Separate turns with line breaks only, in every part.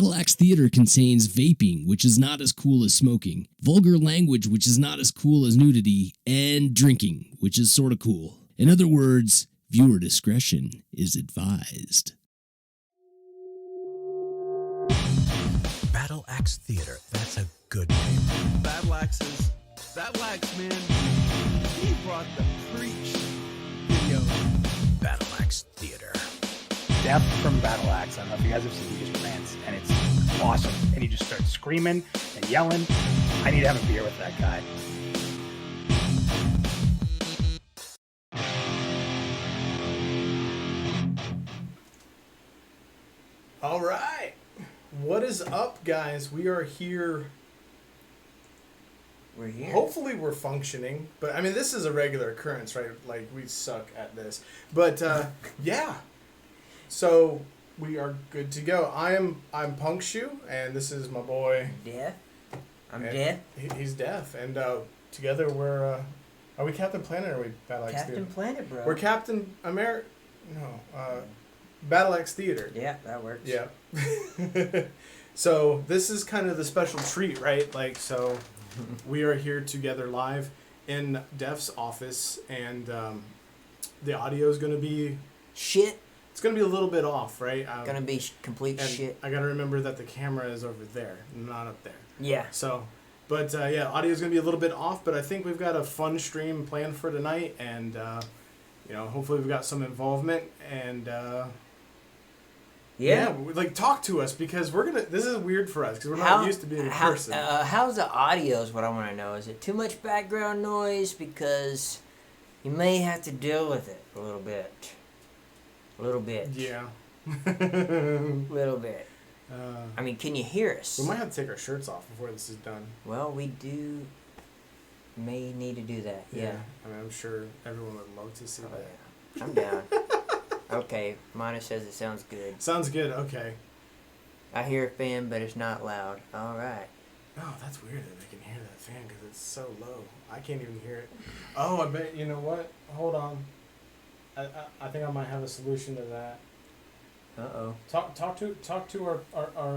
Battle Axe Theater contains vaping, which is not as cool as smoking, vulgar language, which is not as cool as nudity, and drinking, which is sorta cool. In other words, viewer discretion is advised.
Battle Axe Theater, that's a good name.
Battle Axe, man, he brought the preach video.
Battle Axe Theater.
Death from Battle Axe. I don't know if you guys have seen, he just rants, and it's awesome. And he just starts screaming and yelling. I need to have a beer with that guy.
All right. What is up, guys? We are here.
We're here.
Hopefully we're functioning. But, I mean, this is a regular occurrence, right? Like, we suck at this. But, yeah. So, we are good to go. I'm Punk Shoe, and this is my boy.
Death. I'm
and
Death.
He's Death. And together we're... are we Captain Planet or are we Battle Axe Theater?
Captain Planet, bro.
We're Captain America... No. Battle Axe Theater.
Yeah, that works.
Yeah. So this is kind of the special treat, right? Like, so we are here together live in Def's office, and the audio is going to be
shit.
It's going to be a little bit off, right?
Gonna be complete shit.
I got to remember that the camera is over there, not up there.
Yeah.
So, but yeah, audio is going to be a little bit off, but I think we've got a fun stream planned for tonight, and you know, hopefully we've got some involvement, and yeah, like talk to us, because we're gonna. This is weird for us because we're not used to being in person.
How's the audio? Is what I want to know. Is it too much background noise? Because you may have to deal with it a little bit. A little bit.
Yeah.
Little bit. I mean, can you hear us?
We might have to take our shirts off before this is done.
Well, we may need to do that. Yeah.
I mean, I'm sure everyone would love to see that.
Yeah. I'm down. Okay, Mana says it sounds good.
Sounds good, okay.
I hear a fan, but it's not loud. All right.
Oh, that's weird that they can hear that fan because it's so low. I can't even hear it. Oh, I bet, you know what? Hold on. I think I might have a solution to that.
Uh-oh.
Talk to our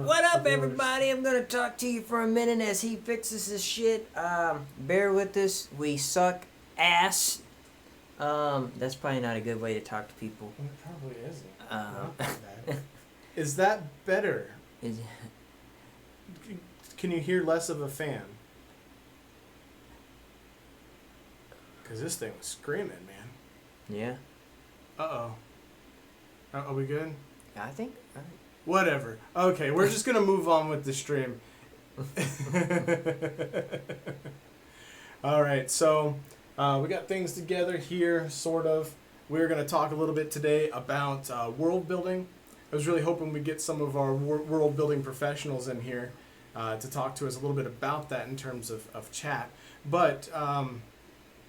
What up,
viewers.
everybody? I'm going to talk to you for a minute as he fixes his shit. Bear with us. We suck ass. That's probably not a good way to talk to people.
It probably isn't. Not that bad. Is that better? Can you hear less of a fan? Because this thing was screaming, man.
Yeah.
Uh-oh. Are we good?
I think.
Whatever. Okay, we're just going to move on with the stream. All right, so we got things together here, sort of. We're going to talk a little bit today about world building. I was really hoping we'd get some of our world building professionals in here to talk to us a little bit about that in terms of chat. But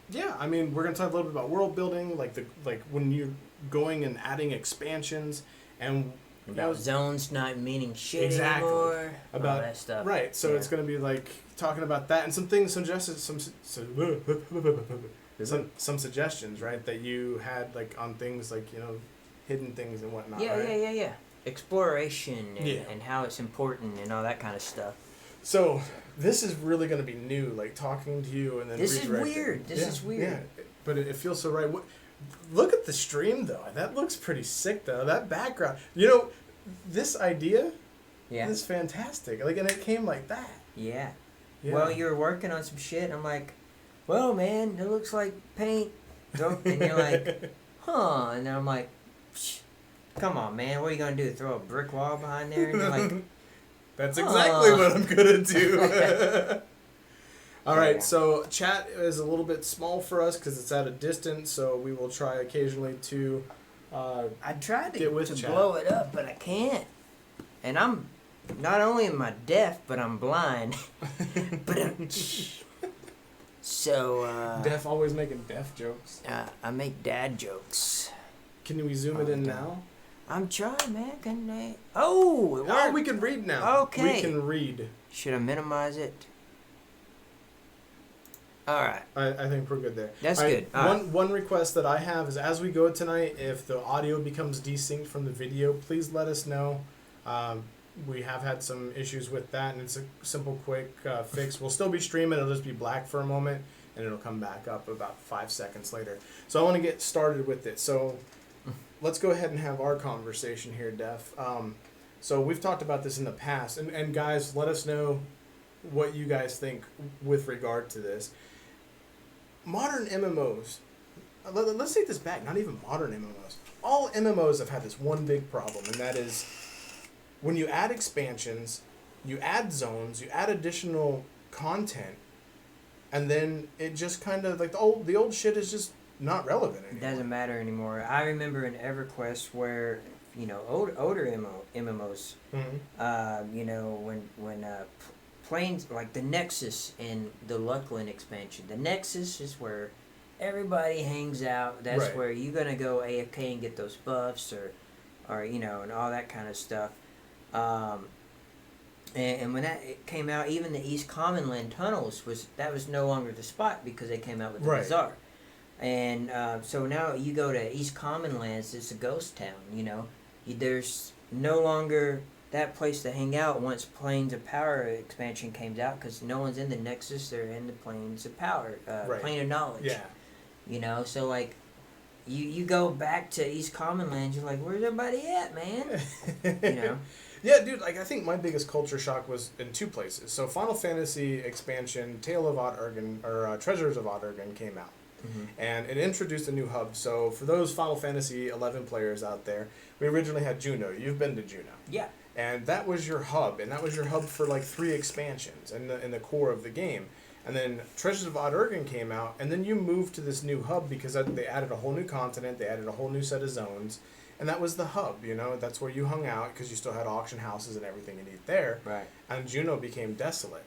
yeah, I mean, we're going to talk a little bit about world building, like when you're going and adding expansions, and
about zones not meaning shit
exactly
anymore.
About
all that stuff.
Right. So it's going to be like talking about that and some things, some suggestions, right, that you had like on things like, you know, hidden things and whatnot.
Yeah,
right?
yeah. Exploration and how it's important and all that kind of stuff.
So this is really going to be new, like talking to you and then
this
redirecting.
is weird. This is weird.
Yeah, but it feels so right. Look at the stream though. That looks pretty sick though. That background. You know, this idea.
Yeah.
Is fantastic. Like, and it came like that.
Yeah.
Yeah.
Well, you were working on some shit. And I'm like, well, man, it looks like paint. And you're like, huh? And then I'm like, come on, man. What are you gonna do? Throw a brick wall behind there? And you're like,
that's exactly what I'm gonna do. All right, so chat is a little bit small for us because it's at a distance, so we will try occasionally to
I tried to
chat.
blow it up, but I can't. And I'm not only am I deaf, but I'm blind. So
Deaf always making deaf jokes.
I make dad jokes.
Can we zoom it in now?
I'm trying, man. Can they? Oh, it worked.
Oh, we can read now.
Okay.
We can read.
Should I minimize it? All right.
I think we're good there.
That's
all
good.
Right. One request that I have is, as we go tonight, if the audio becomes desync from the video, please let us know. we have had some issues with that, and it's a simple, quick fix. We'll still be streaming. It'll just be black for a moment, and it'll come back up about 5 seconds later. So I want to get started with it. So let's go ahead and have our conversation here, Def. So we've talked about this in the past, and guys, let us know what you guys think with regard to this. Modern MMOs, let's take this back, not even modern MMOs. All MMOs have had this one big problem, and that is when you add expansions, you add zones, you add additional content, and then it just kind of, like, the old shit is just not relevant anymore.
It doesn't matter anymore. I remember in EverQuest where, you know, older MMOs, you know, when planes, like the Nexus in the Luckland expansion, the Nexus is where everybody hangs out. That's
Right.
where you're going to go AFK and get those buffs or, you know, and all that kind of stuff. And when that came out, even the East Commonland tunnels was no longer the spot because they came out with the
Right.
Bazaar. And so now you go to East Commonlands, it's a ghost town, you know. There's no longer that place to hang out once Planes of Power expansion came out because no one's in the Nexus, they're in the Planes of Power,
Right.
Plane of Knowledge.
Yeah.
You know, so like, you go back to East Commonlands, you're like, where's everybody at, man? You know?
Yeah, dude, like, I think my biggest culture shock was in 2 places. So Final Fantasy expansion, Tale of Odd Urgen, or Treasures of Odd Urgen came out. And it introduced a new hub. So for those Final Fantasy 11 players out there, we originally had Juno. You've been to Juno.
Yeah.
And that was your hub. And that was your hub for like 3 expansions in the core of the game. And then Treasures of Odd Urgen came out. And then you moved to this new hub because they added a whole new continent. They added a whole new set of zones. And that was the hub, you know. That's where you hung out because you still had auction houses and everything you need there.
Right.
And Juno became desolate.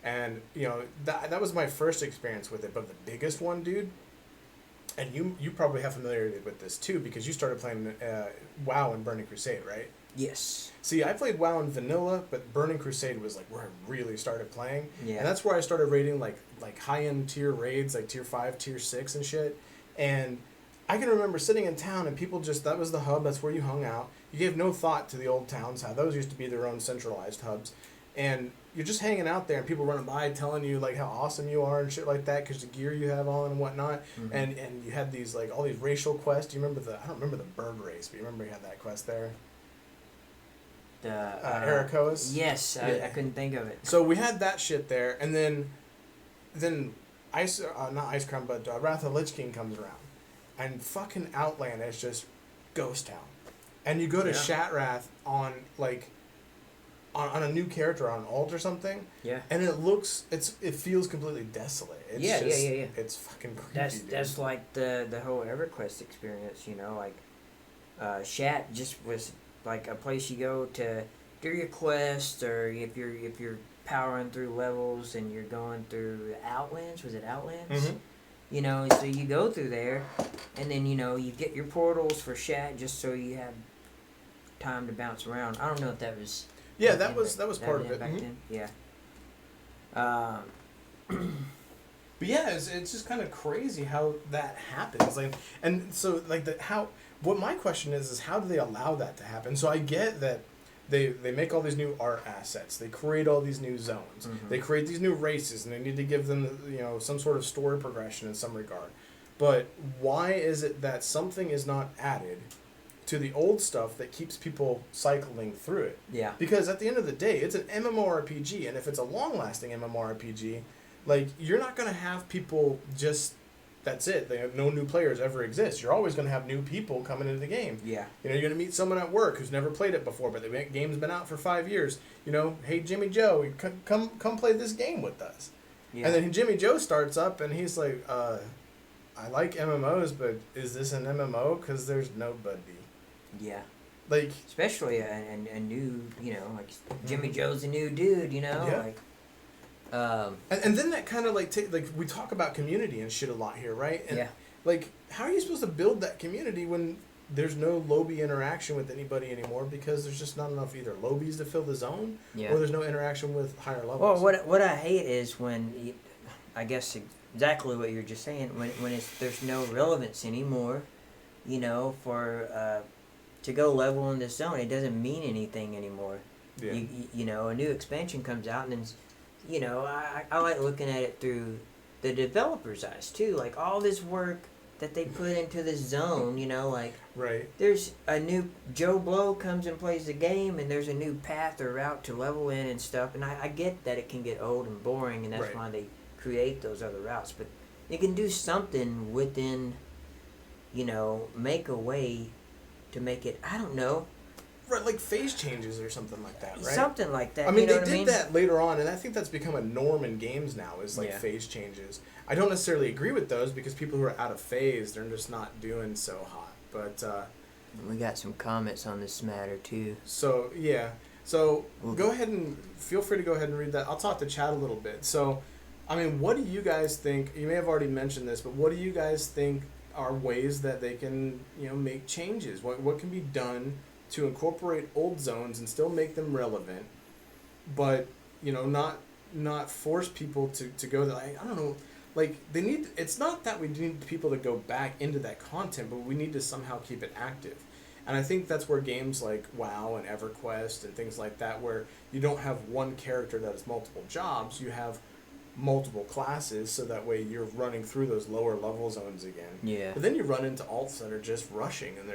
And, you know, that was my first experience with it. But the biggest one, dude, and you probably have familiarity with this too because you started playing WoW and Burning Crusade, right?
Yes.
See, I played WoW in vanilla, but Burning Crusade was like where I really started playing.
Yeah.
And that's where I started raiding like high-end tier raids, like tier 5, tier 6 and shit. And I can remember sitting in town and people just, that was the hub, that's where you hung out. You gave no thought to the old towns, how those used to be their own centralized hubs. And you're just hanging out there and people running by telling you like how awesome you are and shit like that because the gear you have on and whatnot. And you had these like all these racial quests. Do you remember I don't remember the bird race, but you remember you had that quest there?
The
Arakoas?
Yes,
Yeah.
I couldn't think of it.
So we had that shit there, and then not Ice Crown, but Wrath of Lich King comes around, and fucking Outland is just ghost town, and you go to
Yeah.
Shatrath on like on a new character on alt or something,
Yeah.
and it feels completely desolate. It's
Yeah.
It's fucking creepy.
That's
dude.
like the whole EverQuest experience, you know, like Shat just was like a place you go to do your quest, or if you're powering through levels and you're going through Outlands, was it Outlands?
Mhm.
You know, so you go through there, and then you know you get your portals for Shat just so you have time to bounce around. I don't know if that was.
Yeah,
back
that
then,
was
but
part of it.
back
Mhm.
then. Yeah.
But yeah, it's just kind of crazy how that happens. Like, and so like what my question is how do they allow that to happen? So I get that they make all these new art assets, they create all these new zones, they create these new races, and they need to give them, you know, some sort of story progression in some regard. But why is it that something is not added to the old stuff that keeps people cycling through it?
Yeah.
Because at the end of the day, it's an MMORPG, and if it's a long-lasting MMORPG, like, you're not going to have people just, that's it. No new players ever exist. You're always going to have new people coming into the game.
Yeah.
You know, you're going to meet someone at work who's never played it before, but the game's been out for 5 years. You know, hey, Jimmy Joe, come play this game with us.
Yeah.
And then Jimmy Joe starts up, and he's like, I like MMOs, but is this an MMO? Because there's nobody.
Yeah.
Like,
Especially a new, you know, like Jimmy Joe's a new dude, you know,
Yeah.
like.
and then that kind of like we talk about community and shit a lot here, right? And
Yeah.
like, how are you supposed to build that community when there's no lobby interaction with anybody anymore because there's just not enough either lobbies to fill the zone,
Yeah.
or there's no interaction with higher
Well,
levels?
what I hate is when, I guess exactly what you're just saying, when there's no relevance anymore, you know, for to go level in this zone, it doesn't mean anything anymore.
Yeah.
You know, a new expansion comes out, and then, you know, I like looking at it through the developer's eyes too. Like all this work that they put into this zone, you know, like
Right.
there's a new Joe Blow comes and plays the game, and there's a new path or route to level in and stuff. And I get that it can get old and boring, and that's
Right.
why they create those other routes. But they can do something within, you know, make a way to make it. I don't know,
Right, like phase changes or something like that, right?
something like that.
I mean,
you know
they
what
did
I mean?
that later on, and I think that's become a norm in games now. Is like
Yeah.
phase changes. I don't necessarily agree with those because people who are out of phase, they're just not doing so hot. But
We got some comments on this matter too.
so yeah, so
We'll
go ahead and feel free to go ahead and read that. I'll talk to Chad a little bit. So, I mean, what do you guys think? You may have already mentioned this, but what do you guys think are ways that they can, you know, make changes? What can be done to incorporate old zones and still make them relevant, but you know, not force people to go there? Like, I don't know, like they need. It's not that we need people to go back into that content, but we need to somehow keep it active. And I think that's where games like WoW and EverQuest and things like that, where you don't have one character that has multiple jobs, you have multiple classes, so that way you're running through those lower level zones again.
Yeah.
But then you run into alts that are just rushing, and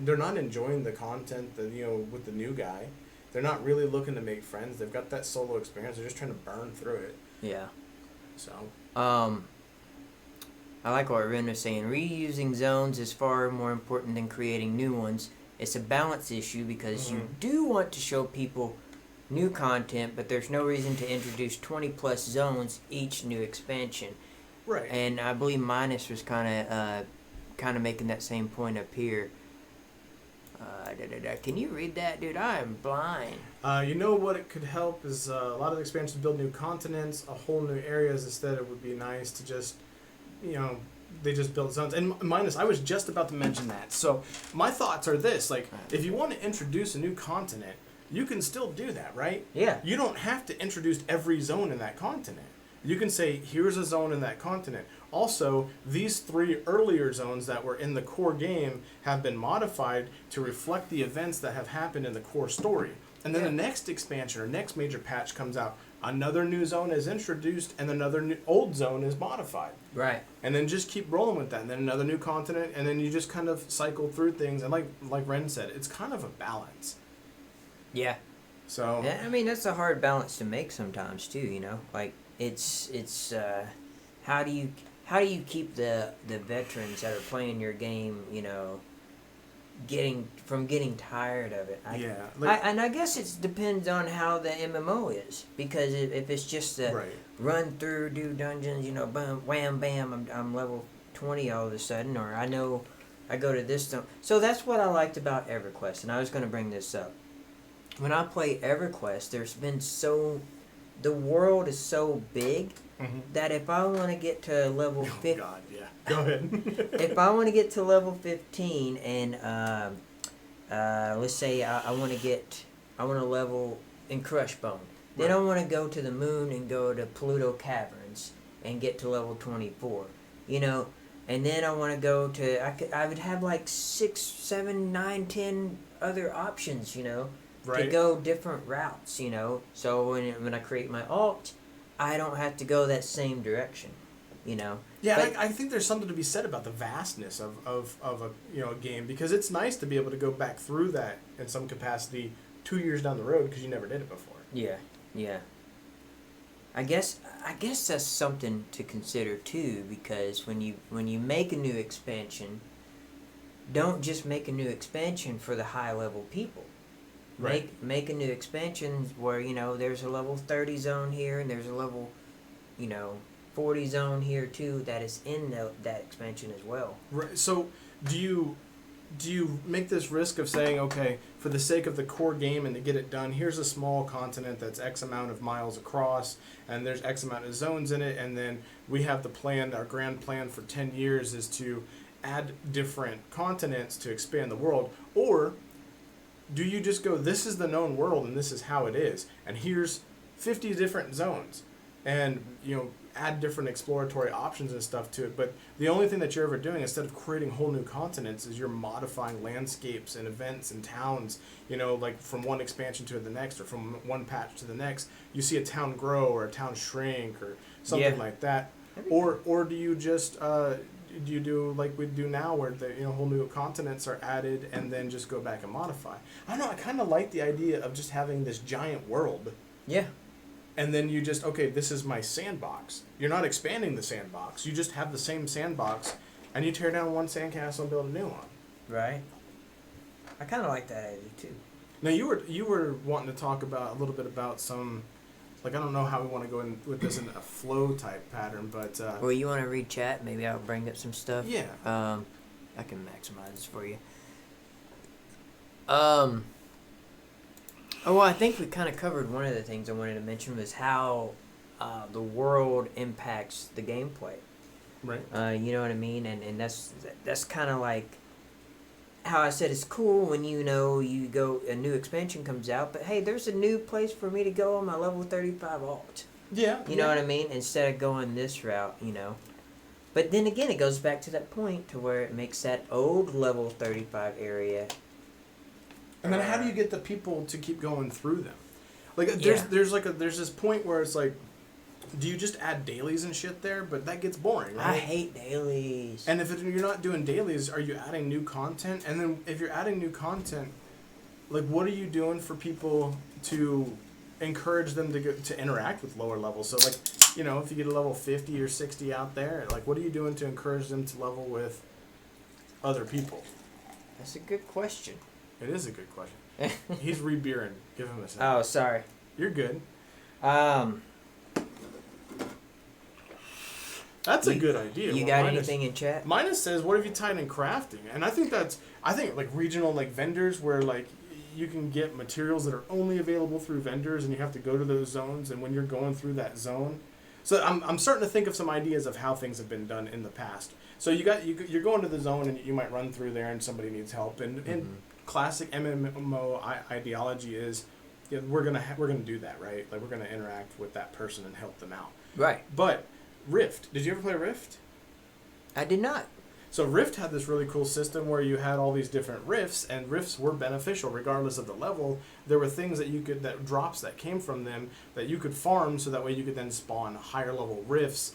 they're not enjoying the content that, you know, with the new guy. They're not really looking to make friends. They've got that solo experience. They're just trying to burn through it.
Yeah.
So
I like what Ren was saying. Reusing zones is far more important than creating new ones. It's a balance issue because you do want to show people new content, but there's no reason to introduce 20 plus zones each new expansion.
right.
And I believe Minus was kind of making that same point up here. Can you read that, dude? I am blind.
You know what it could help is a lot of the expansions build new continents, a whole new areas. Instead, it would be nice to just, you know, they just build zones. And minus, I was just about to mention that. So my thoughts are this: like, if you want to introduce a new continent, you can still do that, right?
Yeah.
You don't have to introduce every zone in that continent. You can say, here's a zone in that continent. Also, these 3 earlier zones that were in the core game have been modified to reflect the events that have happened in the core story. And then
Yeah.
the next expansion or next major patch comes out, another new zone is introduced, and another new, old zone is modified.
Right.
And then just keep rolling with that. And then another new continent, and then you just kind of cycle through things. And like Ren said, it's kind of a balance.
Yeah.
So
Yeah, I mean, that's a hard balance to make sometimes too, you know? Like it's how do you keep the veterans that are playing your game, you know, getting tired of it?
yeah,
And I guess it depends on how the MMO is, because if it's just a
right.
run through, do dungeons, you know, bam, wham, bam, I'm level 20 all of a sudden, or I know I go to this zone. So that's what I liked about EverQuest, and I was going to bring this up. When I play EverQuest, the world is so big that if I want to get to level
Oh
50,
God, yeah. Go ahead.
if I want to get to level 15 and let's say I want to level in Crushbone, then I want to go to the moon and go to Pluto Caverns and get to level 24, you know, and then I want to go to I would have like 6, 7, 9, 10 other options, you know,
Right.
to go different routes, you know. So when I create my alt, I don't have to go that same direction, you know.
Yeah,
But-
I think there's something to be said about the vastness of a, you know, a game, because it's nice to be able to go back through that in some capacity 2 years down the road because you never did it before.
Yeah, yeah. I guess that's something to consider too, because when you make a new expansion, don't just make a new expansion for the high level people.
Right.
Make a new expansion where, you know, there's a level 30 zone here and there's a level, you know, 40 zone here too that is in that expansion as well.
Right. So do you make this risk of saying, okay, for the sake of the core game and to get it done, here's a small continent that's X amount of miles across, and there's X amount of zones in it, and then we have the plan, our grand plan for 10 years is to add different continents to expand the world? Or do you just go, this is the known world and this is how it is, and here's 50 different zones, and, you know, add different exploratory options and stuff to it. But the only thing that you're ever doing, instead of creating whole new continents, is you're modifying landscapes and events and towns. You know, like from one expansion to the next, or from one patch to the next, you see a town grow or a town shrink or something like that. Or do you just do you do like we do now, where the whole new continents are added and then just go back and modify? I don't know. I kind of like the idea of just having this giant world.
Yeah.
And then you just, okay, this is my sandbox. You're not expanding the sandbox. You just have the same sandbox, and you tear down one sandcastle and build a new one.
Right. I kind of like that idea too.
Now you were wanting to talk about a little bit about some, like, I don't know how we want to go in with this in a flow type pattern, but
well, you want to read chat? Maybe I'll bring up some stuff.
Yeah.
I can maximize this for you. Oh, well, I think we kind of covered one of the things I wanted to mention was how the world impacts the gameplay.
Right.
You know what I mean? And that's kind of like how I said it's cool when you go, a new expansion comes out, but hey, there's a new place for me to go on my level 35 alt.
Yeah.
You know what I mean? Instead of going this route, But then again, it goes back to that point to where it makes that old level 35 area.
And then how do you get the people to keep going through them? Like there's this point where it's like, do you just add dailies and shit there? But that gets boring, right?
I hate dailies.
And if you're not doing dailies, are you adding new content? And then if you're adding new content, like, what are you doing for people to encourage them to interact with lower levels? So, like, if you get a level 50 or 60 out there, like, what are you doing to encourage them to level with other people?
That's a good question.
It is a good question. He's re-beering. Give him a second.
Oh, sorry.
You're good. That's a good idea.
You got anything in chat?
Minus says, what have you tied in crafting? And I think like regional, like, vendors where, like, you can get materials that are only available through vendors, and you have to go to those zones, and when you're going through that zone. So I'm starting to think of some ideas of how things have been done in the past. So you're going to the zone, and you might run through there, and somebody needs help. And classic MMO ideology is, we're gonna do that, right? Like, we're gonna interact with that person and help them out.
Right.
But Rift, did you ever play Rift?
I did not.
So Rift had this really cool system where you had all these different rifts, and rifts were beneficial regardless of the level. There were things that drops that came from them that you could farm, so that way you could then spawn higher level rifts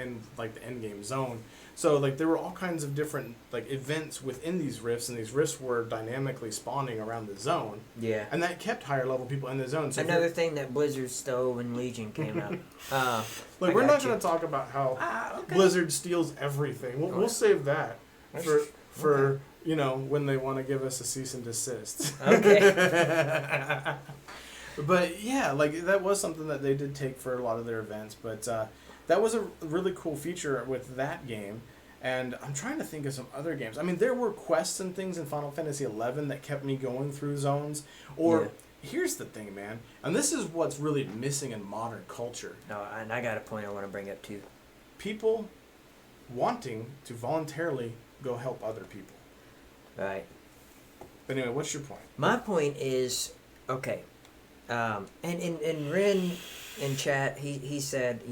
in, like, the end game zone. So, like, there were all kinds of different, like, events within these rifts, and these rifts were dynamically spawning around the zone.
Yeah.
And that kept higher level people in the zone. So
another thing that Blizzard stole when Legion came out.
Like, we're not going to talk about how Blizzard steals everything. We'll save that for when they want to give us a cease and desist.
Okay.
But yeah, like, that was something that they did take for a lot of their events. But that was a really cool feature with that game. And I'm trying to think of some other games. I mean, there were quests and things in Final Fantasy XI that kept me going through zones. Or here's the thing, man, and this is what's really missing in modern culture.
No, and I got a point I want to bring up too.
People wanting to voluntarily go help other people.
Right.
But anyway, what's your point?
My point is, okay, and Ren in chat, he said,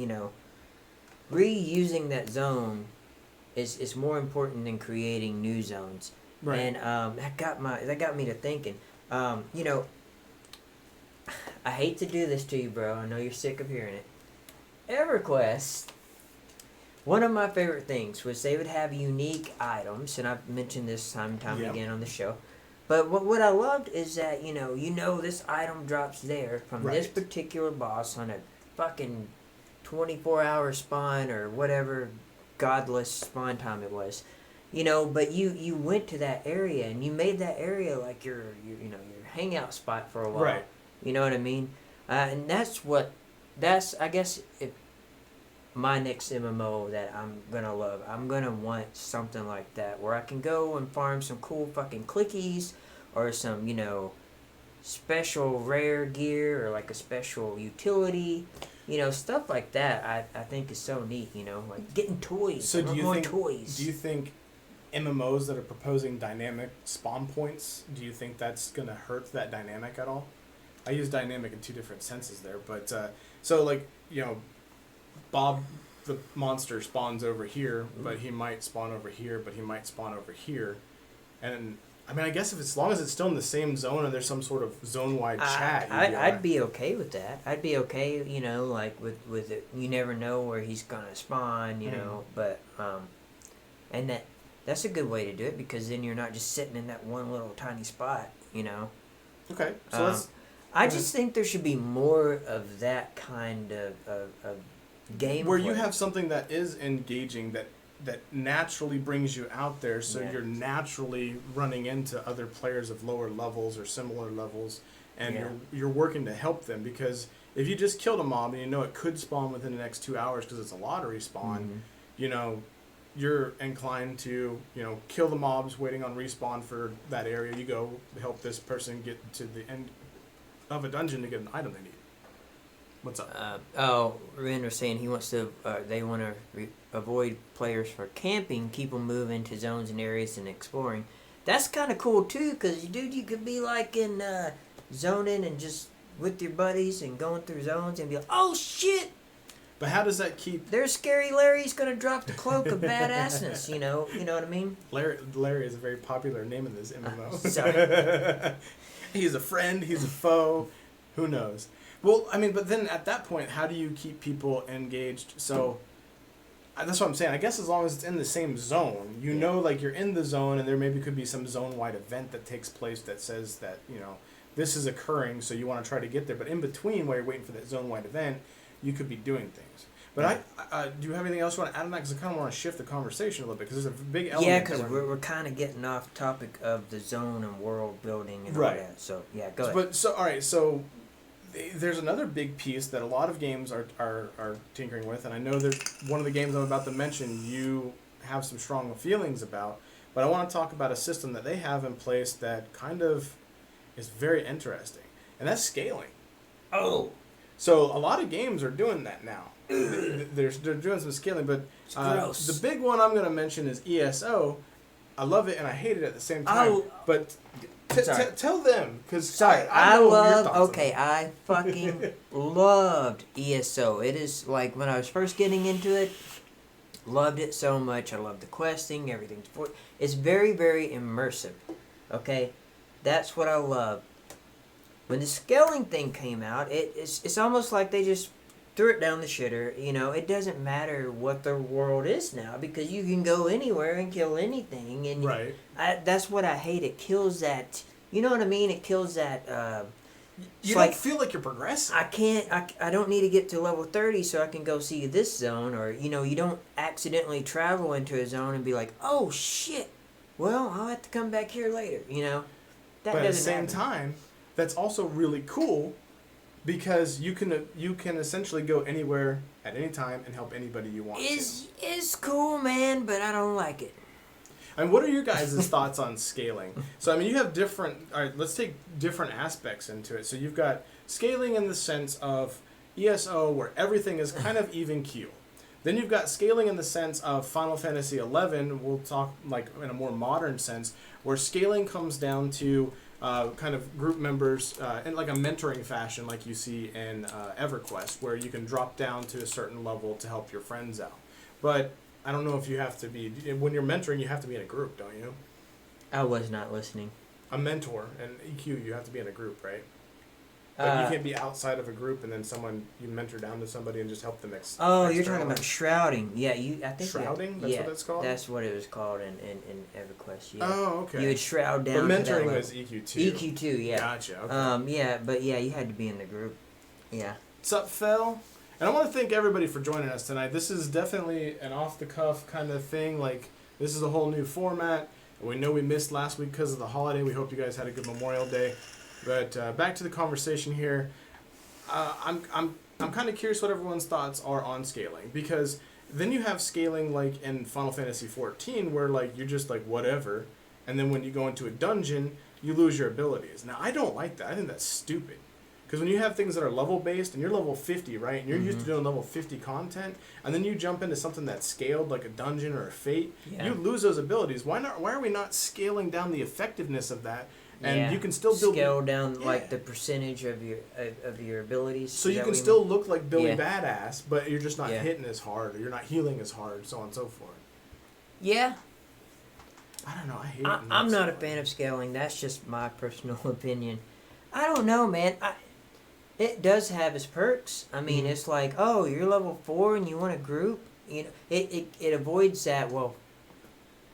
reusing that zone is more important than creating new zones.
Right.
And that got me to thinking. I hate to do this to you, bro. I know you're sick of hearing it. EverQuest, one of my favorite things was they would have unique items, and I've mentioned this time and time again on the show. But what I loved is that, this item drops there from this particular boss on a fucking 24-hour spawn or whatever godless spawn time it was. But you went to that area and you made that area like your hangout spot for a while.
Right.
You know what I mean? And that's I guess my next MMO that I'm gonna love. I'm gonna want something like that where I can go and farm some cool fucking clickies or some, special rare gear or like a special utility. Stuff like that I think is so neat, like getting toys.
So do you think MMOs that are proposing dynamic spawn points, do you think that's going to hurt that dynamic at all? I use dynamic in two different senses there, but so, like, Bob the monster spawns over here, but he might spawn over here, but he might spawn over here. And I mean, I guess as long as it's still in the same zone and there's some sort of zone-wide chat,
I'd be okay with that. I'd be okay, you know, like with it. You never know where he's gonna spawn, you know. But and that's a good way to do it, because then you're not just sitting in that one little tiny spot, you know.
Okay, so
I just think there should be more of that kind of game
where you have something that is engaging, that naturally brings you out there, so you're naturally running into other players of lower levels or similar levels, and you're working to help them. Because if you just killed a mob and you know it could spawn within the next 2 hours because it's a lottery spawn, you know, you're inclined to, you know, kill the mobs waiting on respawn for that area. You go help this person get to the end of a dungeon to get an item they need. What's up?
Ren was saying he wants to. They want to avoid players for camping, keep them moving to zones and areas and exploring. That's kind of cool too, because dude, you could be like in zoning and just with your buddies and going through zones and be like, oh shit.
But how does that keep?
There's Scary Larry's gonna drop the cloak of badassness. You know what I mean.
Larry is a very popular name in this MMO.
Sorry.
He's a friend. He's a foe. Who knows? Well, I mean, but then at that point, how do you keep people engaged? So that's what I'm saying. I guess as long as it's in the same zone, you know, like you're in the zone, and there maybe could be some zone-wide event that takes place that says that, you know, this is occurring, so you want to try to get there. But in between, while you're waiting for that zone-wide event, you could be doing things. But do you have anything else you want to add on that? Because I kind of want to shift the conversation a little bit, because there's a big element.
Yeah, because we're kind of getting off topic of the zone and world building and all that. So yeah, go ahead.
But so all right, so there's another big piece that a lot of games are tinkering with, and I know that one of the games I'm about to mention you have some strong feelings about, but I want to talk about a system that they have in place that kind of is very interesting, and that's scaling.
Oh.
So a lot of games are doing that now. They're doing some scaling, but the big one I'm going to mention is ESO. I love it and I hate it at the same time. But tell them, because
I fucking loved ESO. It is like when I was first getting into it, loved it so much. I loved the questing, everything. It's very, very immersive. Okay, that's what I love. When the scaling thing came out, it's almost like they just threw it down the shitter. You know, it doesn't matter what the world is now, because you can go anywhere and kill anything. And
right.
That's what I hate. It kills that. You know what I mean? It kills that.
You don't feel like you're progressing.
I don't need to get to level 30 so I can go see this zone, or you don't accidentally travel into a zone and be like, oh shit. Well, I'll have to come back here later. You know. That
but at the
doesn't
same
happen.
time, that's also really cool, because you can essentially go anywhere at any time and help anybody you want to.
It's cool, man, but I don't like it.
And what are your guys' thoughts on scaling? So, I mean, you have different... All right, let's take different aspects into it. So you've got scaling in the sense of ESO, where everything is kind of even keel. Then you've got scaling in the sense of Final Fantasy XI. We'll talk like in a more modern sense, where scaling comes down to kind of group members in like a mentoring fashion, like you see in EverQuest, where you can drop down to a certain level to help your friends out. But I don't know if you have to be, when you're mentoring, you have to be in a group, don't you?
I was not listening.
A mentor and EQ, you have to be in a group, right? Like you can't be outside of a group and then you mentor down to somebody and just help them.
You're talking about shrouding. Yeah, I think
shrouding. That's what it's called.
That's what it was called in EverQuest. Yeah.
Oh, okay.
You would shroud down.
But
mentoring
to that level. Was EQ2.
EQ2, yeah.
Gotcha. Okay.
You had to be in the group. Yeah.
What's up, Phil? And I want to thank everybody for joining us tonight. This is definitely an off-the-cuff kind of thing. Like, this is a whole new format. We know we missed last week because of the holiday. We hope you guys had a good Memorial Day. But back to the conversation here. I'm kind of curious what everyone's thoughts are on scaling, because then you have scaling like in Final Fantasy XIV, where like you're just like whatever, and then when you go into a dungeon, you lose your abilities. Now I don't like that. I think that's stupid. Because when you have things that are level based and you're level 50, right, and you're used to doing level 50 content, and then you jump into something that's scaled like a dungeon or a fate, you lose those abilities. Why are we not scaling down the effectiveness of that And you can still build
scale down
Yeah.
like the percentage of your abilities.
So
Is
you
that
can
what you
still
mean?
look like Billy
Yeah.
Badass, but you're just not
Yeah.
hitting as hard, or you're not healing as hard, so on and so forth.
Yeah.
I don't know. I hate it.
I'm not a fan of scaling. That's just my personal opinion. I don't know, man. It does have its perks. I mean,
Mhm.
it's like, oh, you're level 4 and you want a group. You know, it avoids that. Well,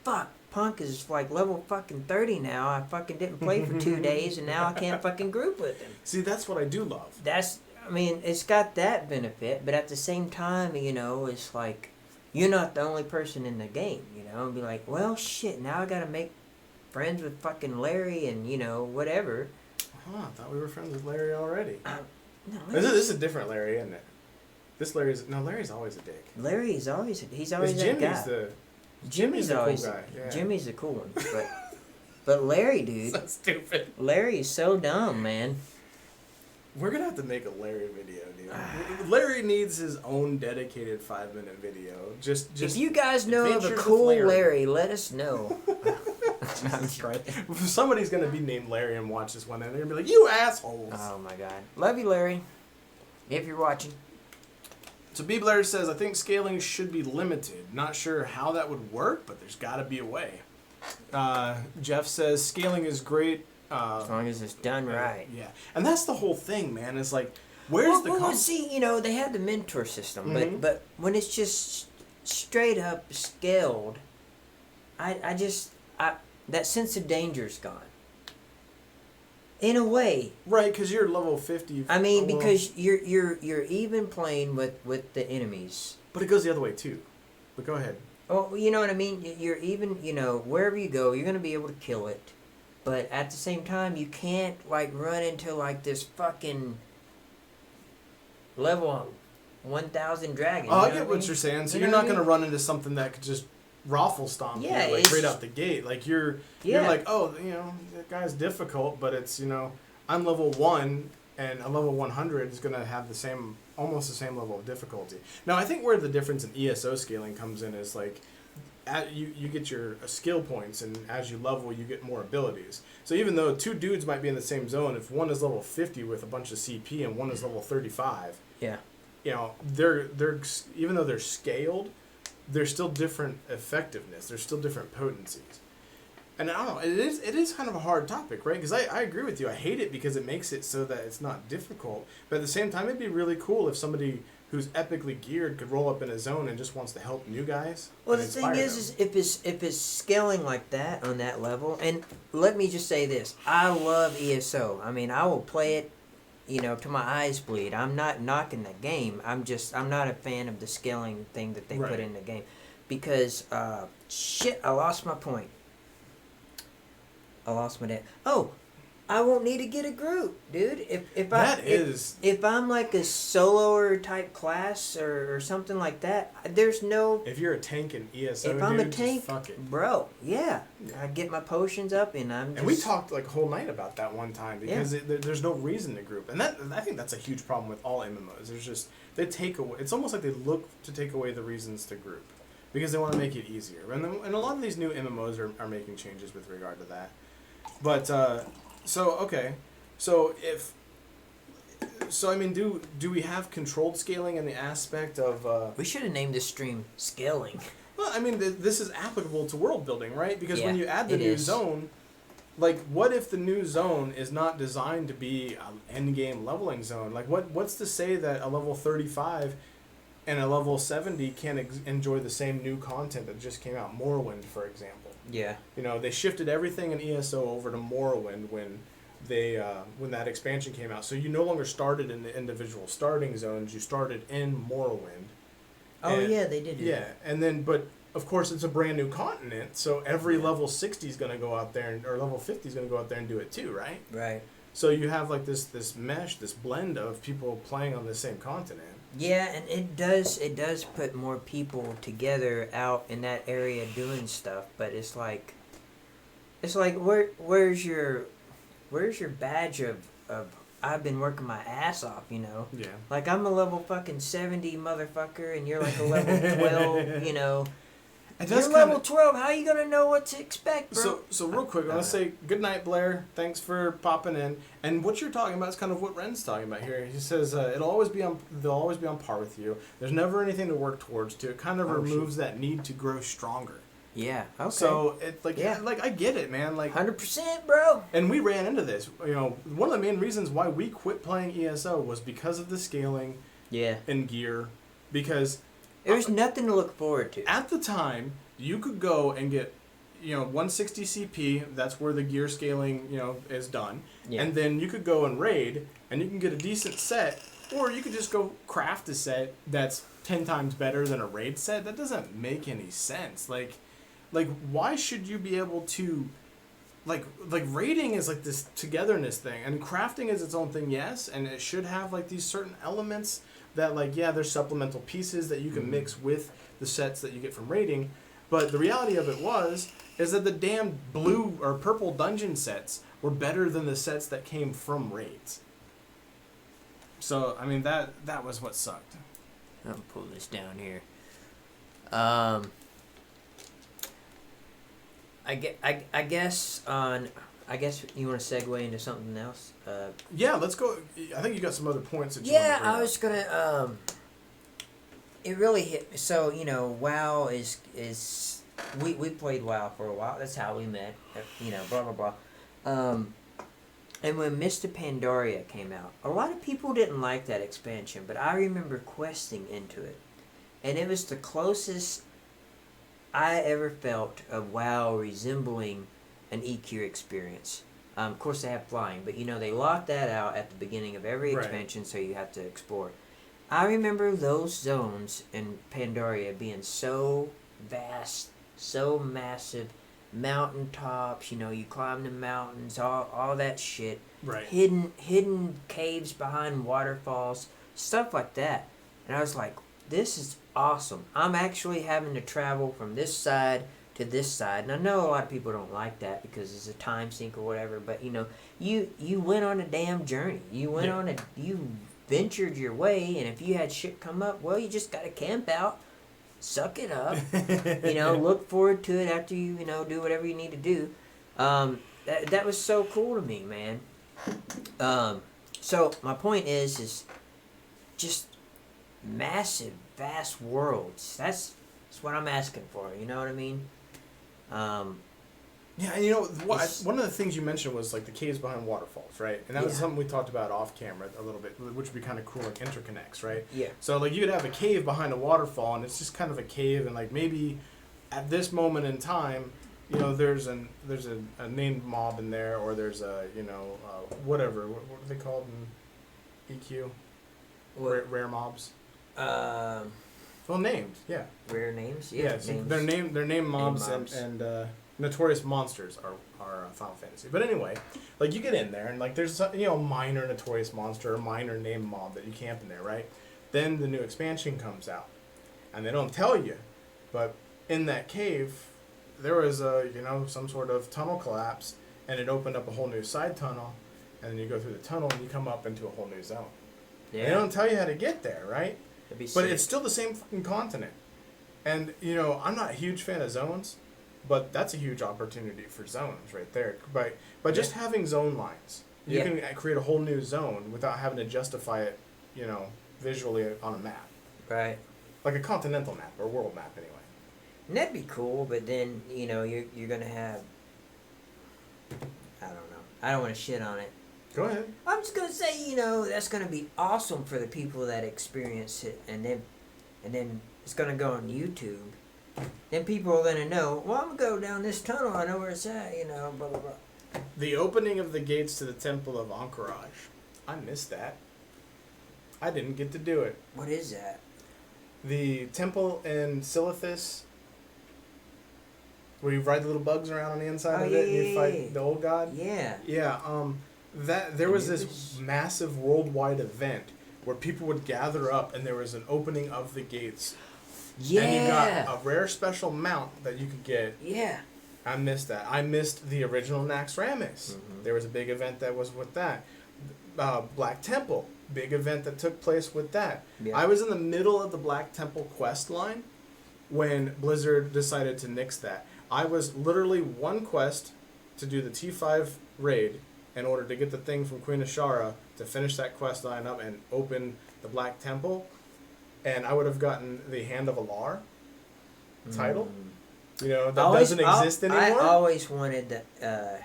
fuck, Punk is like level fucking 30 now. I fucking didn't play for 2 days and now I can't fucking group with him.
See, that's what I do love.
I mean, it's got that benefit, but at the same time, you know, it's like, you're not the only person in the game, you know, and be like, well, shit, now I gotta make friends with fucking Larry and, you know, whatever.
Huh, I thought we were friends with Larry already.
No,
This is a different Larry, isn't it? Larry's always a dick.
Larry's always, he's always
Because
that
Jimmy's
guy.
Jimmy's the cool
always,
guy. Yeah.
Jimmy's the cool one, but Larry, dude,
So stupid.
Larry is so dumb, man.
We're gonna have to make a Larry video, dude. Larry needs his own dedicated 5-minute video. Just
If you guys know of a
Adventures with
cool
Larry.
Larry, let us know.
Jesus Christ. Somebody's gonna be named Larry and watch this one, and they're gonna be like, "You assholes!"
Oh my god, love you, Larry. If you're watching.
So B Blair says, "I think scaling should be limited. Not sure how that would work, but there's got to be a way." Jeff says, "Scaling is great
As long as it's done right.
Yeah, and that's the whole thing, man. It's like, where's the
well, see, you know, they had the mentor system,
Mhm.
but when it's just straight up scaled, I that sense of danger's gone. In a way,
right? Because you're level 50.
I mean,
well,
because you're even playing with the enemies.
but it goes the other way too. But go ahead.
Oh, you know what I mean? You're even, you know, wherever you go, you're going to be able to kill it. But at the same time, you can't, like, run into, like, this fucking level 1,000 dragon.
Oh, I
you know
get what
I mean?
you're saying. So
You
you're
know
not
what I
going to
mean?
run into something that could just raffle stomp
Yeah,
you, like,
it's-
right out the gate. Like, you're
Yeah.
like, oh, you know, that guy's difficult, but it's, you know, I'm level 1, and a level 100 is going to have almost the same level of difficulty. Now, I think where the difference in ESO scaling comes in is, like, you get your skill points, and as you level, you get more abilities. So even though 2 dudes might be in the same zone, if one is level 50 with a bunch of CP and one is level 35,
Yeah.
you know, they're even though they're scaled, there's still different effectiveness. There's still different potencies. And I don't know, it is kind of a hard topic, right? Because I agree with you. I hate it because it makes it so that it's not difficult. But at the same time, it'd be really cool if somebody who's epically geared could roll up in a zone and just wants to help new guys.
Well,
and
the thing
inspire
is
them.
if it's scaling like that on that level, and let me just say this, I love ESO. I mean, I will play it, you know, to my eyes bleed. I'm not knocking the game. I'm not a fan of the scaling thing that they
Right.
put in the game, because shit, I lost my point. I lost my dad. Oh, I won't need to get a group, dude. If I'm like a soloer type class or something like that, there's no.
If you're a tank in ESO,
If I'm a
dude, just
tank,
fuck it.
bro, yeah, I get my potions up and I'm just.
And we talked like a whole night about that one time because there's no reason to group, and I think that's a huge problem with all MMOs. There's just they take away. It's almost like they look to take away the reasons to group because they want to make it easier. And a lot of these new MMOs are making changes with regard to that. But so I mean, do we have controlled scaling in the aspect of?
We should have named this stream Scaling.
Well, I mean, this is applicable to world building, right? Because when
Yeah,
you add the
it
new
is.
zone, like, what if the new zone is not designed to be an end game leveling zone? Like, what's to say that a level 35 and a level 70 can't enjoy the same new content that just came out? Morrowind, for example.
Yeah.
You know, they shifted everything in ESO over to Morrowind when that expansion came out. So you no longer started in the individual starting zones. You started in Morrowind.
Oh
And-
yeah, they did do
Yeah,
that.
and then, but of course, it's a brand new continent, so every level 60 is going to go out there, or level 50 is going to go out there and do it too, right?
Right.
So you have like this mesh, this blend of people playing on the same continent.
Yeah, and it does put more people together out in that area doing stuff, but it's like where's your badge of I've been working my ass off, you know?
Yeah.
Like I'm a level fucking 70 motherfucker and you're like a level 12, you know.
It
You're
does
level
kinda,
12. How you gonna know what to expect, bro?
so real quick, I want to say good night, Blair. Thanks for popping in. And what you're talking about is kind of what Ren's talking about here. He says they'll always be on par with you. There's never anything to work towards. It kind of removes that need to grow stronger.
Yeah. Okay.
So it like
Yeah.
like I get it, man. Like
100%, bro.
And we ran into this. One of the main reasons why we quit playing ESO was because of the scaling
Yeah.
and gear. Because
There's nothing to look forward to.
at the time, you could go and get, 160 CP. That's where the gear scaling, is done.
Yeah.
And then you could go and raid, and you can get a decent set, or you could just go craft a set that's 10 times better than a raid set. That doesn't make any sense. Like why should you be able to, like raiding is like this togetherness thing, and crafting is its own thing, yes, and it should have like these certain elements that there's supplemental pieces that you can mix with the sets that you get from raiding, but the reality of it is that the damn blue or purple dungeon sets were better than the sets that came from raids. So I mean that was what sucked.
I'm gonna pull this down here. I guess you want to segue into something else.
Yeah, let's go. I think you got some other points that you
Yeah,
want to bring
I was gonna. It really hit me. So WoW is we played WoW for a while. That's how we met. Blah blah blah. And when Mr. Pandaria came out, a lot of people didn't like that expansion, but I remember questing into it, and it was the closest I ever felt of WoW resembling an EQ experience. Of course, they have flying, but they lock that out at the beginning of every
Right.
expansion, so you have to explore. I remember those zones in Pandaria being so vast, so massive, mountaintops. You climb the mountains, all that shit.
Right.
Hidden caves behind waterfalls, stuff like that. And I was like, this is awesome. I'm actually having to travel from this side to this side. And I know a lot of people don't like that because it's a time sink or whatever, but you went on a damn journey. You ventured your way, and if you had shit come up, well, you just gotta camp out, suck it up, look forward to it after you do whatever you need to do. That was so cool to me, man. So my point is just massive, vast worlds. That's what I'm asking for. You know what I mean?
Yeah, and one of the things you mentioned was like the caves behind waterfalls, right? And that was something we talked about off camera a little bit, which would be kind of cool, like interconnects, right?
Yeah.
So like you could have a cave behind a waterfall, and it's just kind of a cave, and like maybe at this moment in time, there's a named mob in there, or there's a whatever. What are they called in EQ? Rare mobs. Well, named, yeah.
Rare names,
Yeah, so
names.
they're named mobs,
mobs.
and notorious monsters are Final Fantasy. But anyway, like you get in there and like there's a minor notorious monster or minor named mob that you camp in there, right? Then the new expansion comes out, and they don't tell you, but in that cave there was some sort of tunnel collapse, and it opened up a whole new side tunnel, and then you go through the tunnel and you come up into a whole new zone.
Yeah.
They don't tell you how to get there, right?
That'd be
But
sick.
it's still the same fucking continent. And, I'm not a huge fan of zones, but that's a huge opportunity for zones right there. By just having zone lines, you can create a whole new zone without having to justify it, visually on a map.
Right.
Like a continental map or world map, anyway.
And that'd be cool, but then, you're going to have... I don't know. I don't want to shit on it.
Go ahead.
I'm just going to say, that's going to be awesome for the people that experience it, and then it's going to go on YouTube. Then people are going to know, well, I'm going to go down this tunnel, I know where it's at, blah, blah, blah.
The opening of the gates to the Temple of Anchorage. I missed that. I didn't get to do it.
What is that?
The temple in Silithus, where you ride the little bugs around on the inside of it and you fight the old god.
Yeah.
Yeah. That there was this massive worldwide event where people would gather up, and there was an opening of the gates.
Yeah.
And you got a rare special mount that you could get.
Yeah.
I missed that. I missed the original Naxxramas.
Mm-hmm.
There was a big event that was with that. Black Temple, big event that took place with that.
Yeah.
I was in the middle of the Black Temple quest line, when Blizzard decided to nix that. I was literally one quest to do the T5 raid in order to get the thing from Queen Ashara to finish that quest line up and open the Black Temple, and I would have gotten the Hand of Alar title. You know, that doesn't exist anymore.
I always wanted the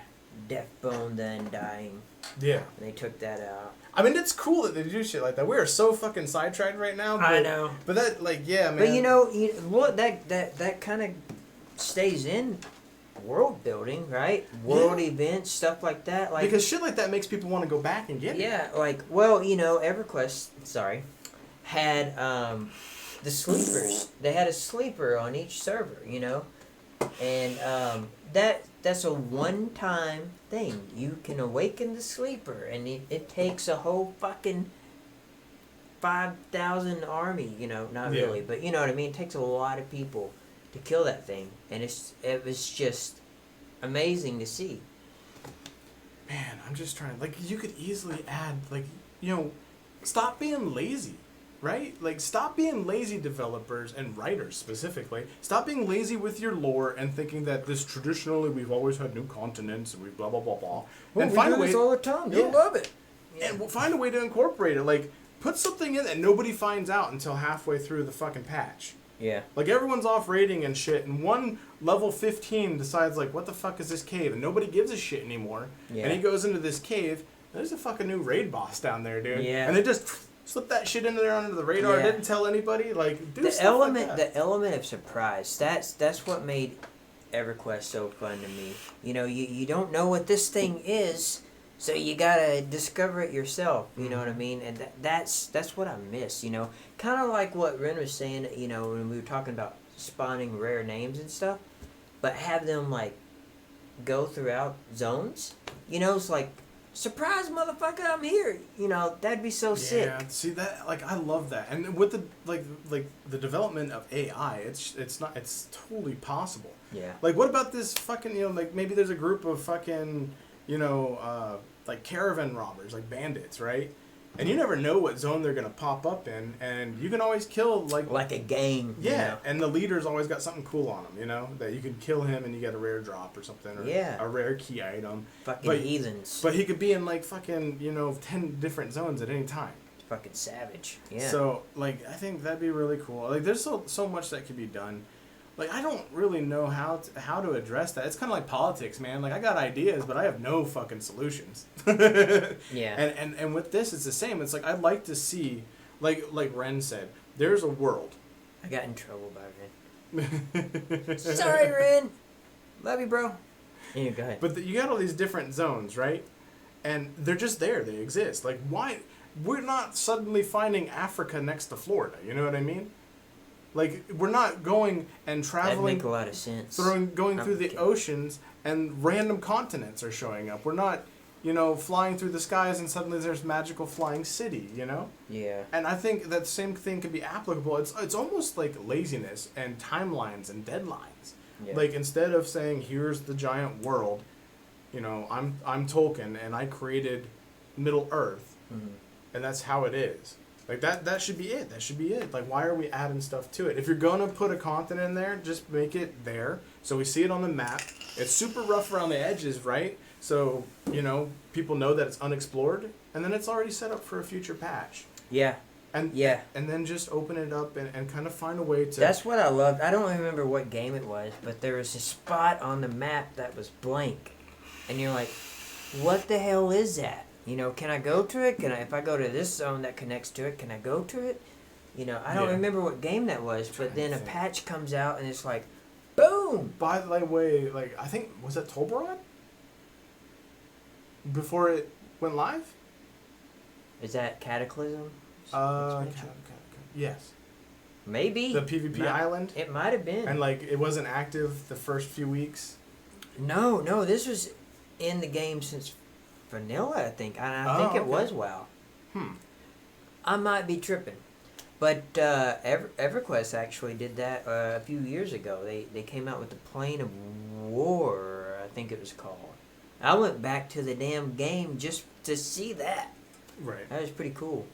Deathbone the Undying.
Yeah.
And they took that out.
I mean, it's cool that they do shit like that. We are so fucking sidetracked right now. But,
I know.
But that, like, yeah, man.
But what that kind of stays in world building, right? World events, stuff like that. Like,
because shit like that makes people want to go back and get it.
Yeah, like, well, EverQuest, had the sleepers. They had a sleeper on each server, and that's a one-time thing. You can awaken the sleeper, and it takes a whole fucking 5,000 army. Not really, but you know what I mean. It takes a lot of people to kill that thing, and it was just amazing to see.
Man, I'm just trying. Like, you could easily add, like, stop being lazy. Right? Like, stop being lazy, developers and writers specifically. Stop being lazy with your lore and thinking that this traditionally we've always had new continents and we blah blah blah blah.
Well,
and
we
find
do
a way
this all the time. They'll love it. Yeah.
And find a way to incorporate it. Like, put something in that nobody finds out until halfway through the fucking patch.
Yeah.
Like, everyone's off raiding and shit, and one level 15 decides, like, what the fuck is this cave? And nobody gives a shit anymore. Yeah. And he goes into this cave. There's a fucking new raid boss down there, dude. Yeah. And they just slip that shit into there under the radar. Yeah. Didn't tell anybody. Like, do stuff like that.
The element of surprise. That's what made EverQuest so fun to me. You don't know what this thing is, so you gotta discover it yourself. You know what I mean? And that's what I miss. Kind of like what Ren was saying. When we were talking about spawning rare names and stuff, but have them like go throughout zones. It's like, surprise, motherfucker, I'm here. That'd be so sick.
Yeah, see that, like, I love that. And with the like the development of AI, it's totally possible.
Yeah.
Like, what about this fucking, like, maybe there's a group of fucking, like caravan robbers, like bandits, right? And you never know what zone they're gonna pop up in, and you can always kill
like a gang.
Yeah, and the leader's always got something cool on him, that you can kill him and you get a rare drop or something, or a rare key item.
Fucking heathens.
But he could be in like fucking 10 different zones at any time.
Fucking savage. Yeah.
So like, I think that'd be really cool. Like, there's so much that could be done. Like, I don't really know how to address that. It's kind of like politics, man. Like, I got ideas, but I have no fucking solutions.
Yeah.
And with this, it's the same. It's like, I'd like to see, like Ren said, there's a world.
I got in trouble by Ren. Sorry, Ren. Love you, bro. Yeah, go ahead.
But you got all these different zones, right? And they're just there. They exist. Like, why? We're not suddenly finding Africa next to Florida. You know what I mean? Like, we're not going and traveling.
That'd make a lot of sense.
Going through the oceans and random continents are showing up. We're not, flying through the skies and suddenly there's magical flying city,
Yeah.
And I think that same thing can be applicable. It's almost like laziness and timelines and deadlines. Yeah. Like, instead of saying, here's the giant world, I'm Tolkien and I created Middle Earth, and that's how it is. Like, that should be it. That should be it. Like, why are we adding stuff to it? If you're going to put a continent in there, just make it there so we see it on the map. It's super rough around the edges, right? So, people know that it's unexplored, and then it's already set up for a future patch.
Yeah.
And then just open it up and kind of find a way to...
That's what I loved. I don't remember what game it was, but there was a spot on the map that was blank. And you're like, what the hell is that? Can I go to it? If I go to this zone that connects to it, can I go to it? I don't remember what game that was, but then a patch comes out and it's like, boom!
By the way, like, I think, was that Tolbarad? Before it went live?
Is that Cataclysm?
Yes.
Maybe.
The PvP island?
It might have been.
And, like, it wasn't active the first few weeks?
No, this was in the game since vanilla, I think. I think it was WoW. I might be tripping. But EverQuest actually did that a few years ago. They came out with the Plane of War, I think it was called. I went back to the damn game just to see that.
Right.
That was pretty cool.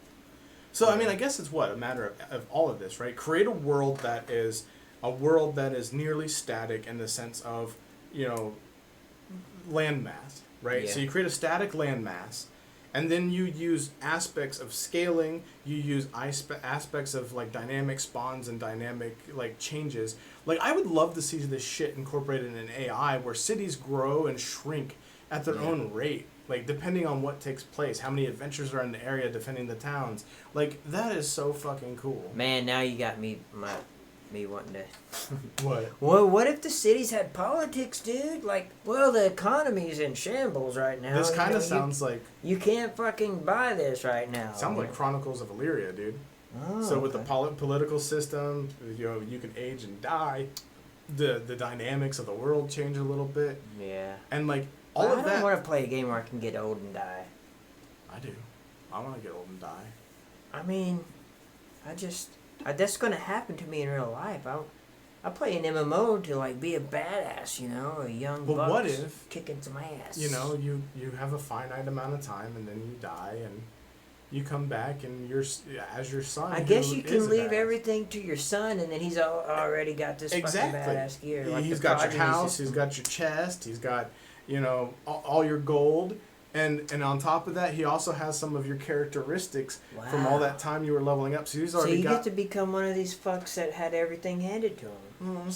So, I mean, I guess it's a matter of all of this, right? Create a world that is a world that is nearly static in the sense of, landmass, right?
Yeah.
So you create a static landmass, and then you use aspects of scaling. You use aspects of like dynamic spawns and dynamic like changes. Like I would love to see this shit incorporated in AI, where cities grow and shrink at their own rate, like depending on what takes place, how many adventures are in the area, defending the towns. Like that is so fucking cool.
Man, now you got me wanting to.
What?
Well, what if the cities had politics, dude? Like, well, the economy's in shambles right now.
This
You
kind
know,
of sounds like
you can't fucking buy this right now.
sounds like Chronicles of Illyria, dude.
Oh,
So with the
okay.
political system, you can age and die. The dynamics of the world change a little bit,
Yeah.
and like all
Well,
of
I don't
that.
want to play a game where I can get old and die.
I do. I want to get old and die.
I mean, that's gonna happen to me in real life. I play an MMO to like be a badass, a young
But
buck
what if,
kicking some ass.
you have a finite amount of time, and then you die, and you come back, and you're as your son.
I guess
who
you
is
can
a
leave
badass.
everything to your son, and then he's already got this
Exactly.
fucking badass gear. Like
He's
the
got your
progeny
house.
system.
He's got your chest. He's got all your gold. And on top of that, he also has some of your characteristics from all
Wow.
that time you were leveling up. So he's
So
already
you
got.
get to become one of these fucks that had everything handed to him.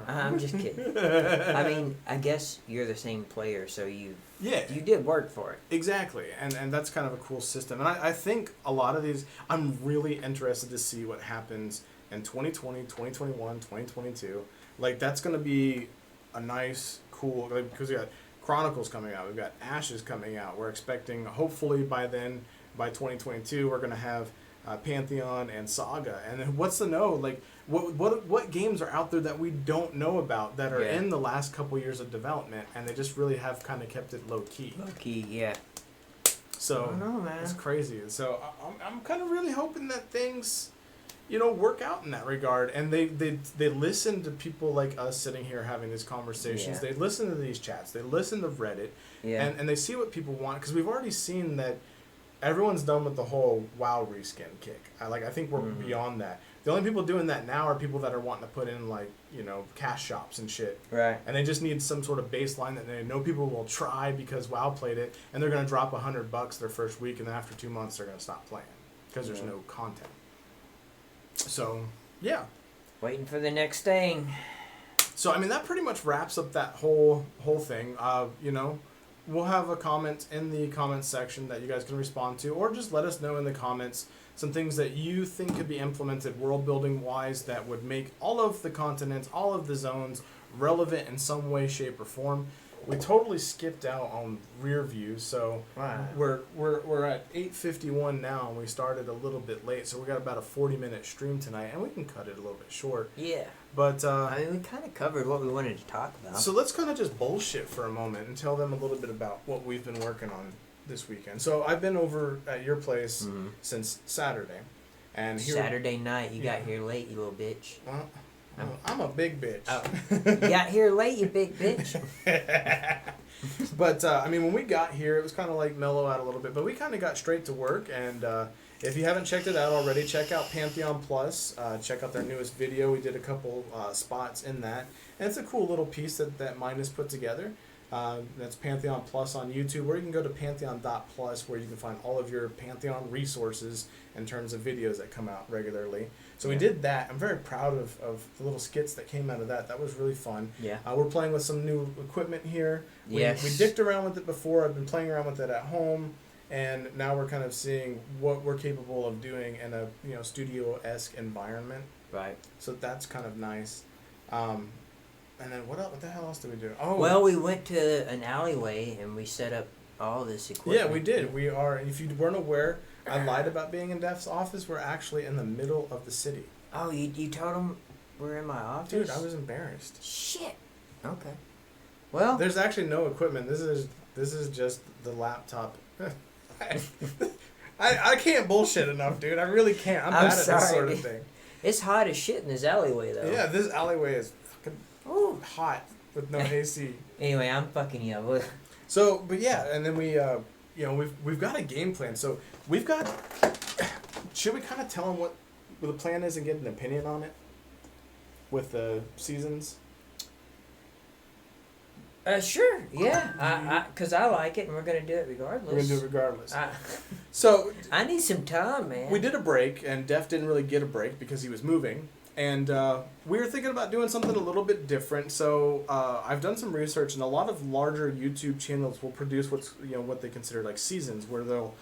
I'm just kidding. I mean, I guess you're the same player, so you did work for it.
Exactly, and that's kind of a cool system. And I think a lot of these, I'm really interested to see what happens in 2020, 2021, 2022. Like, that's going to be a nice, cool, because we got Chronicles coming out, we've got Ashes coming out. We're expecting, hopefully by then, by 2022, we're going to have Pantheon and Saga. And then what's to know, like, what games are out there that we don't know about that are in the last couple years of development, and they just really have kind of kept it low key.
Low key, yeah.
So
I don't know, man.
it's crazy. So I'm kind of really hoping that things, work out in that regard. And they listen to people like us sitting here having these conversations.
Yeah.
They listen to these chats. They listen to Reddit.
Yeah.
And they see what people want, because we've already seen that everyone's done with the whole WoW reskin kick. I think we're beyond that. The only people doing that now are people that are wanting to put in cash shops and shit.
Right.
And they just need some sort of baseline that they know people will try because WoW played it, and they're going to drop $100 their first week, and then after 2 months they're going to stop playing because there's no content. So, yeah.
Waiting for the next thing.
So, I mean, that pretty much wraps up that whole thing. We'll have a comment in the comments section that you guys can respond to, or just let us know in the comments some things that you think could be implemented world building wise that would make all of the continents, all of the zones relevant in some way, shape, or form. We totally skipped out on rear view, so
Wow.
we're at 8:51 now, and we started a little bit late, so we got about a 40-minute stream tonight, and we can cut it a little bit short.
Yeah.
But
I mean, we kind of covered what we wanted to talk about.
so let's kind of just bullshit for a moment and tell them a little bit about what we've been working on this weekend. So I've been over at your place since Saturday, and here,
Saturday night, you got here late, you little bitch.
Well, I'm a big bitch.
Oh. You got here late, you big bitch.
But I mean, when we got here, it was kind of like mellow out a little bit, but we kind of got straight to work. And if you haven't checked it out already, check out Pantheon Plus. Check out their newest video. We did a couple spots in that, and it's a cool little piece that Minus put together. That's Pantheon Plus on YouTube, or you can go to pantheon.plus, where you can find all of your Pantheon resources in terms of videos that come out regularly. So we did that. I'm very proud of the little skits that came out of that. That was really fun.
Yeah.
We're playing with some new equipment here. We
Yes.
dicked around with it before. I've been playing around with it at home, and now we're kind of seeing what we're capable of doing in a studio-esque environment.
Right.
So that's kind of nice. And then what else? What the hell else did we do? Oh,
Well, we went to an alleyway and we set up all this equipment.
yeah, we did. We are. If you weren't aware, I lied about being in Def's office. We're actually in the middle of the city.
Oh, you told him we're in my office?
Dude, I was embarrassed.
Shit. Okay. Well,
There's actually no equipment. This is just the laptop. I can't bullshit enough, dude. I really can't. I'm bad at this sort of thing.
it's hot as shit in this alleyway, though.
Yeah, this alleyway is fucking
Ooh.
hot with no AC.
Anyway, I'm fucking you up.
So, but yeah, and then we, we've got a game plan. So we've got. Should we kind of tell them what the plan is and get an opinion on it? with the seasons?
Sure, yeah. Because I like it, and we're gonna do it regardless.
We're gonna do it regardless.
I,
So
I need some time, man.
we did a break, and Def didn't really get a break because he was moving. And we were thinking about doing something a little bit different. So I've done some research, and a lot of larger YouTube channels will produce what they consider like seasons, where they'll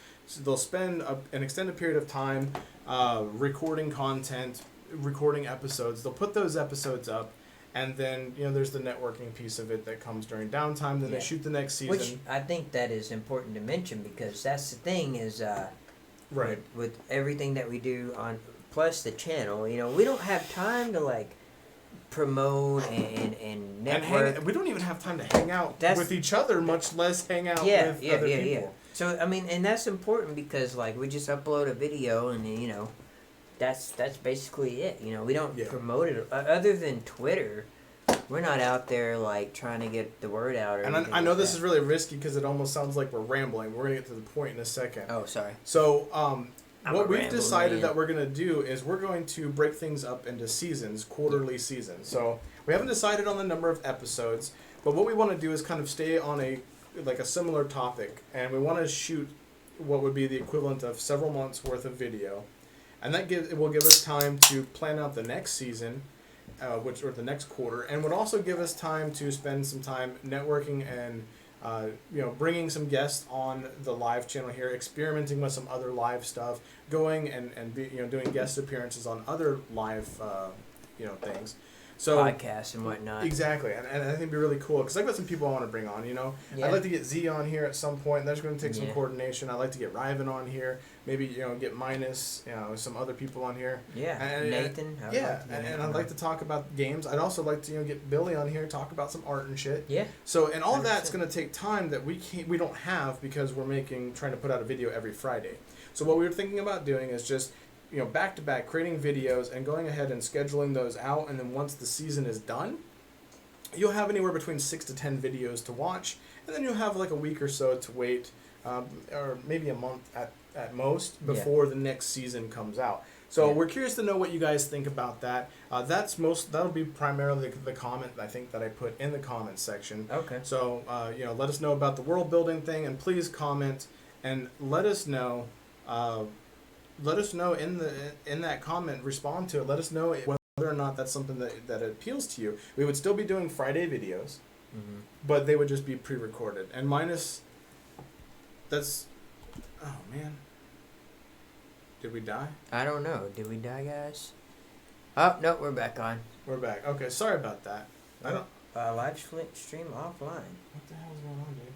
spend an extended period of time recording content, recording episodes. They'll put those episodes up, and then there's the networking piece of it that comes during downtime. Then they shoot the next season.
Which I think that is important to mention, because that's the thing is
right.
with everything that we do on. Plus the channel, we don't have time to like promote and network.
We don't even have time to hang out with each other, much less hang out with other people. Yeah.
So I mean, and that's important because like we just upload a video and that's basically it. We don't promote it other than Twitter. We're not out there like trying to get the word out.
And I know this is really risky because it almost sounds like we're rambling. We're gonna get to the point in a second.
Oh, sorry.
So what we've decided that we're going to do is we're going to break things up into seasons, quarterly seasons. So we haven't decided on the number of episodes, but what we want to do is kind of stay on a similar topic, and we want to shoot what would be the equivalent of several months worth of video, and it will give us time to plan out the next season, or the next quarter, and would also give us time to spend some time networking and bringing some guests on the live channel here, experimenting with some other live stuff, going and doing guest appearances on other live, things. So
podcasts and whatnot.
Exactly, and I think it'd be really cool because I've got some people I want to bring on. I'd like to get Z on here at some point. And that's going to take some coordination. I'd like to get Ryven on here. Maybe get Minus. Some other people on here.
Yeah, and Nathan.
I'd like to talk about games. I'd also like to get Billy on here, talk about some art and shit.
Yeah.
So and all 100%. That's going to take time that we don't have because we're trying to put out a video every Friday. So what we were thinking about doing is just back to back creating videos and going ahead and scheduling those out, and then once the season is done, you'll have anywhere between 6 to 10 videos to watch, and then you'll have like a week or so to wait, or maybe a month at most before the next season comes out. So we're curious to know what you guys think about that. That'll be primarily the comment I think that I put in the comments section.
Okay.
So let us know about the world building thing, and please comment and let us know. Let us know in that comment. Respond to it. Let us know whether or not that's something that appeals to you. We would still be doing Friday videos, but they would just be pre-recorded. And minus, that's, oh man, did we die?
I don't know. Did we die, guys? Oh no, we're back on.
We're back. Okay, sorry about that. I don't.
Live stream offline.
What the hell is going on, dude?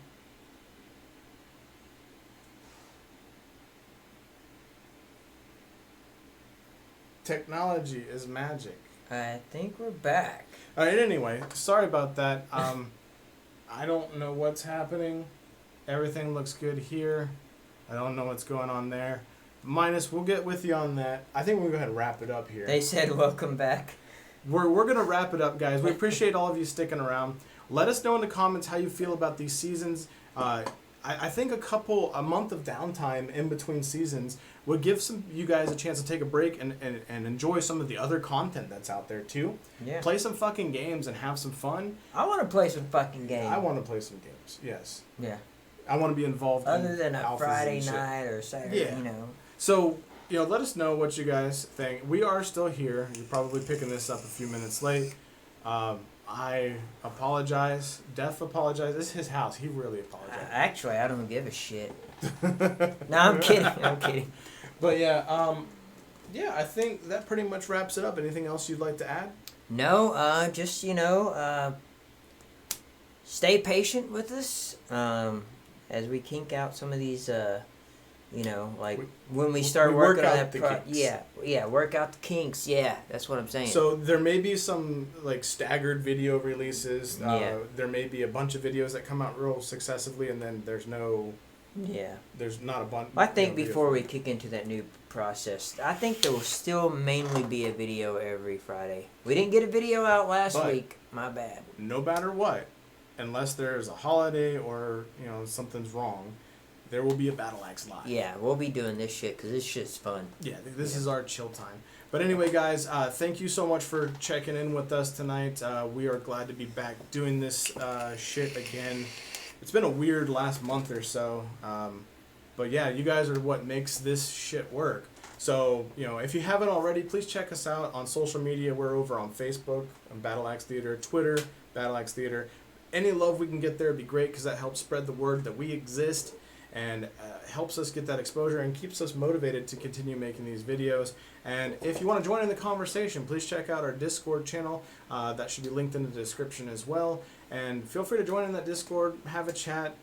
Technology is magic.
I think we're back.
All right. Anyway, sorry about that. I don't know what's happening. Everything looks good here. I don't know what's going on there. Minus, we'll get with you on that. I think we'll go ahead and wrap it up here.
They said welcome back.
We're gonna wrap it up, guys. We appreciate all of you sticking around. Let us know in the comments how you feel about these seasons. I think a month of downtime in between seasons would give you guys a chance to take a break and enjoy some of the other content that's out there too.
Yeah.
Play some fucking games and have some fun.
I want to play some fucking games.
I want to play some games. Yes.
Yeah.
I want to be involved.
Other than a Friday night or Saturday,
So, let us know what you guys think. We are still here. You're probably picking this up a few minutes late. I apologize. Def apologize. This is his house. He really apologized.
Actually, I don't give a shit. No, I'm kidding. I'm kidding.
But I think that pretty much wraps it up. Anything else you'd like to add?
No, just, stay patient with us as we kink out some of these, when we start working on that work out the kinks. Yeah, that's what I'm saying.
So there may be some staggered video releases. There may be a bunch of videos that come out real successively, and then there's no.
Yeah.
There's not a bunch.
I think before we kick into that new process, I think there will still mainly be a video every Friday. We didn't get a video out last week. My bad.
No matter what, unless there's a holiday or something's wrong, there will be a Battle Axe live.
Yeah, we'll be doing this shit because this shit's fun.
Yeah, this is our chill time. But anyway, guys, thank you so much for checking in with us tonight. We are glad to be back doing this shit again. It's been a weird last month or so. But yeah, you guys are what makes this shit work. So, if you haven't already, please check us out on social media. We're over on Facebook, on Battle Axe Theater, Twitter, Battle Axe Theater. Any love we can get there would be great because that helps spread the word that we exist and helps us get that exposure and keeps us motivated to continue making these videos. And if you want to join in the conversation, please check out our Discord channel. That should be linked in the description as well. And feel free to join in that Discord, have a chat,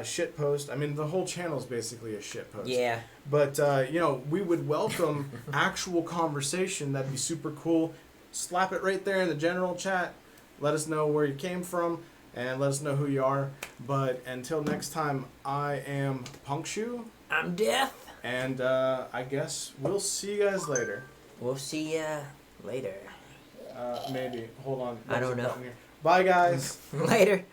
shit post. I mean, the whole channel is basically a shit post.
Yeah.
But, we would welcome actual conversation. That'd be super cool. Slap it right there in the general chat. Let us know where you came from. And let us know who you are. But until next time, I am Punkshoe.
I'm Death.
And I guess we'll see you guys later.
We'll see ya later.
Maybe. Hold on.
I don't know.
Bye, guys.
Later.